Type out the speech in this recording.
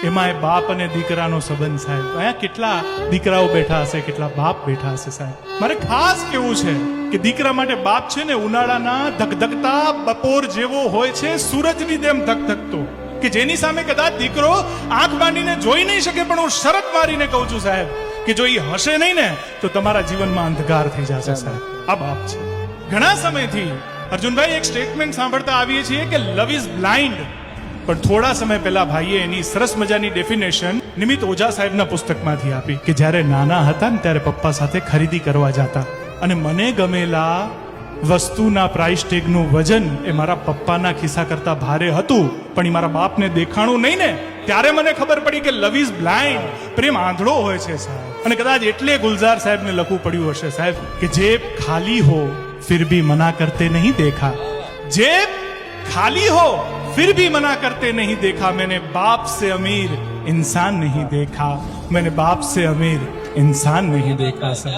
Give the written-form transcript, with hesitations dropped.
એમાં એ બાપ અને દીકરાનો સંબંધ સાહેબ. અહીંયા કેટલા દીકરાઓ બેઠા હશે, કેટલા બાપ બેઠા હશે સાહેબ. મારે ખાસ કેવું છે કે દીકરા માટે બાપ છે ને ઉનાળાના ધગધગતા બપોર જેવો હોય છે, સૂરજની જેમ ધગધગતો, કે જેની સામે કદાચ દીકરો આંખ માંડીને જોઈ નહીં શકે, પણ હું શરત મારીને કહું છું સાહેબ કે જો એ હશે નહીં ને તો તમારા જીવનમાં અંધકાર થઈ જશે સાહેબ. આ બાપ છે. ઘણા સમયથી અર્જુનભાઈ એક સ્ટેટમેન્ટ સાંભળતા આવીએ છીએ કે લવ ઇઝ બ્લાઇન્ડ, પણ થોડા સમય પહેલા ભાઈએ એની સરસ મજાની ડેફિનેશન નિમિત ઓઝા સાહેબના પુસ્તકમાંથી આપી કે જ્યારે નાના હતા ને ત્યારે પપ્પા સાથે ખરીદી કરવા જતા અને મને ગમેલા વસ્તુના પ્રાઇસ ટેગનું વજન એ મારા પપ્પાના ખિસ્સા કરતા ભારે હતું, પણ એ મારા બાપને દેખાણું નહીં ને ત્યારે મને ખબર પડી કે લવ ઇઝ બ્લાઇન્ડ, પ્રેમ આંધળો હોય છે સાહેબ. અને કદાચ એટલે ગુલઝાર સાહેબને લખવું પડ્યું હશે સાહેબ કે જેબ ખાલી હો फिर भी मना करते नहीं देखा, जेब खाली हो फिर भी मना करते नहीं देखा, मैंने बाप से अमीर इंसान नहीं देखा, मैंने बाप से अमीर इंसान नहीं देखा सर.